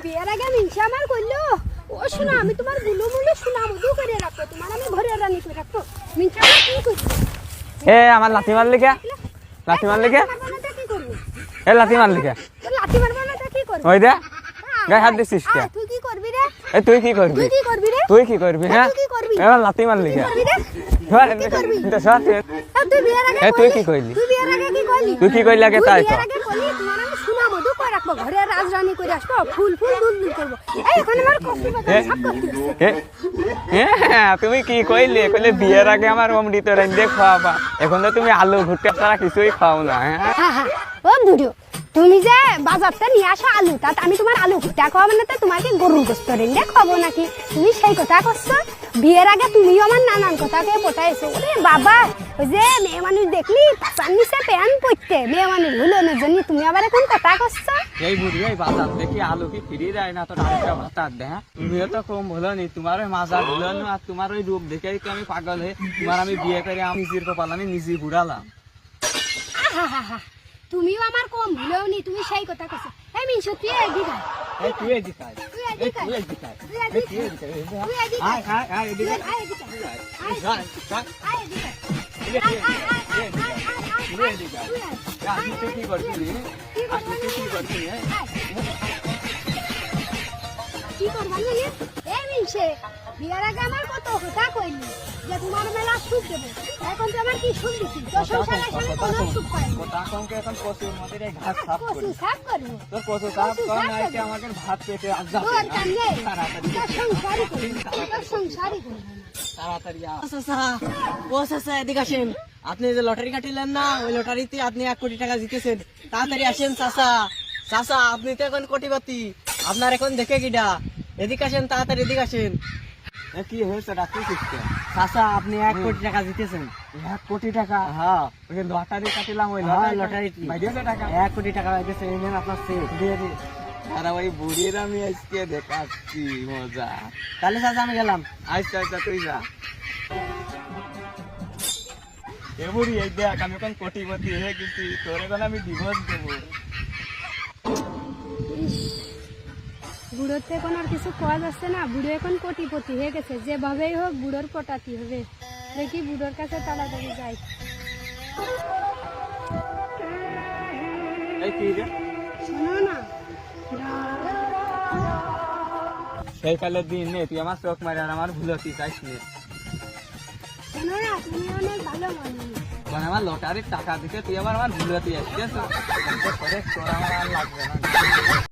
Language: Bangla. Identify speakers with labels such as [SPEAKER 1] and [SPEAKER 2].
[SPEAKER 1] বিয়ের আগে মিনসা আমার কইলো ও শোনা আমি তোমার বুলো মুলো শোনা মধু করে রাখবো তোমার আমি ঘরে রানী করে রাখবো মিনসা আমার কি কইছো
[SPEAKER 2] এ আমার লাথি মারলি কে লাথি মারলি কে
[SPEAKER 1] কি করবি
[SPEAKER 2] এ লাথি মারলি কে
[SPEAKER 1] লাঠি মারবো না তা কি করবি
[SPEAKER 2] ওই দে গায়ে হাত দিছিস কে
[SPEAKER 1] তুই কি করবি রে
[SPEAKER 2] এ তুই কি করবি
[SPEAKER 1] তুই কি করবি রে
[SPEAKER 2] তুই কি করবি হ্যাঁ
[SPEAKER 1] তুই কি করবি
[SPEAKER 2] এবার লাথি মারলি কে
[SPEAKER 1] করবি রে
[SPEAKER 2] তো সর
[SPEAKER 1] তুই বিয়ের আগে
[SPEAKER 2] এ তুই কি কইলি
[SPEAKER 1] তুই বিয়ের আগে কি কইলি
[SPEAKER 2] তুই কি কইলি আগে তাই তো
[SPEAKER 1] বিয়ের আগে কইলি তোমার আমি শোনা মধু করে রাখবো ঘরে রাজরানী করে আসবো ফুল ফুল দুল দুল করবো এই এখন আমার কফি বাজার সব করতে
[SPEAKER 2] তুমি কি কইলে কইলে বিয়ের আগে আমার অমৃত রান্ধে খাওয়াবা এখন তো তুমি আলু ভুট্টা ছাড়া কিছুই খাও না
[SPEAKER 1] হ্যাঁ ও দুটো তুমি যে বাজারটা নিয়ে আসো আলু তাত আমি তোমার আলু ভুট্টা খাওয়াবো না তো তোমার কি গরুর গোস্ত রেন্ডে খাবো নাকি তুমি সেই কথা করছো বিয়ের আগে তুমিও আমার নানান কথাকে পটাইছো ওরে বাবা ওই যে মেয়ে মানুষ দেখলি পাশার নিচে প্যান পড়তে মেয়ে মানুষ হলো না জন্য তুমি আবার এখন কথা করছো
[SPEAKER 2] এই বুড়ি এই বাজার দেখি আলু কি ফিরে দেয় না তো ডাইরেক্ট ভাতার দে হ্যাঁ তুমিও তো কম হলো নি তোমার ওই মাজা হলো না আর তোমার ওই রূপ দেখেই তো আমি পাগল হয়ে তোমার আমি বিয়ে করে আমি নিজের কপাল আমি নিজেই বুড়ালাম
[SPEAKER 1] তুমিও আমার কম ভুলেও নি তুমি সেই কথা করছো এই মিনসু তুই এদিকে
[SPEAKER 2] এই তুই এদিকে আয়
[SPEAKER 1] তুই এদিকে
[SPEAKER 2] তুই এদিকে আয়
[SPEAKER 1] তুই এদিকে
[SPEAKER 2] তুই এদিকে
[SPEAKER 1] তুই এদিকে
[SPEAKER 2] আয় আয় আয় এদিকে
[SPEAKER 1] আয় এদিকে
[SPEAKER 2] আয়
[SPEAKER 1] আয় এদিকে
[SPEAKER 2] তুই এদিকে আয় তুই কি করছিস কি করছিস
[SPEAKER 1] কি করবা না এই মিনসে বিয়ার আগে আমার কত কথা কইলি যে তোমার মেলা সুখ দেবো এখন তো আমার কি সুখ দিছি তো সংসারের সঙ্গে কোনো সুখ পাই না
[SPEAKER 2] কথা কমকে এখন কচুর মধ্যে এই ঘাস সাফ করি
[SPEAKER 1] কসু সাফ করবো
[SPEAKER 2] তোর কচু সাফ কর না এতে আমাদের ভাত পেটে আজ যাবে
[SPEAKER 1] তোর কানে
[SPEAKER 2] তাড়াতাড়ি
[SPEAKER 1] তোর সংসারই করবো তোর সংসারই করবো না
[SPEAKER 2] তাড়াতাড়ি আ
[SPEAKER 3] এদিকে আসেন আপনি যে লটারি কাটিলেন না ওই লটারিতে আপনি 1 কোটি টাকা জিতেছেন তাড়াতাড়ি আসেন চাচা চাচা আপনি তো এখন কোটিপতি আপনার এখন দেখে কিডা এদিকে আসেন তাড়াতাড়ি এদিকে আসেন
[SPEAKER 2] কি হয়েছে ডাক্তার শিখতে
[SPEAKER 3] চাচা আপনি 1 কোটি টাকা জিতেছেন
[SPEAKER 2] 1 কোটি টাকা
[SPEAKER 3] হ্যাঁ
[SPEAKER 2] ওই লটারি কাটিলাম ওই
[SPEAKER 3] লটারি
[SPEAKER 2] বাইরে টাকা
[SPEAKER 3] 1 কোটি টাকা পাইতেছেন এই নেন আপনার চেক দিয়ে দিন
[SPEAKER 2] আর ওই বুড়ির আমি আজকে দেখাচ্ছি মজা
[SPEAKER 3] তাহলে চাচা আমি গেলাম
[SPEAKER 2] আচ্ছা আচ্ছা তুই যা এ বুড়ি এই দেখ আমি এখন কোটিপতি হয়ে গেছি তোর এখন আমি ডিভোর্স দেবো
[SPEAKER 1] বুড়োর তো এখন আর কিছু কোয়া যাচ্ছে না বুড়ো এখন কোটিপতি হয়ে গেছে যেভাবেই হোক বুড়োর পটাতি হবে দেখি বুড়োর কাছে তাড়াতাড়ি যাই
[SPEAKER 2] এই কি রে
[SPEAKER 1] শোনো না
[SPEAKER 2] সেই কালের দিন নে তুই আমার চোখ মারে আর আমার ভুলতি চাইস নে
[SPEAKER 1] শোনো না তুমি অনেক ভালো মানুষ
[SPEAKER 2] মানে আমার লটারির টাকা দিতে তুই আমার ভুলতি আসছিস তোর আমার আর লাগবে না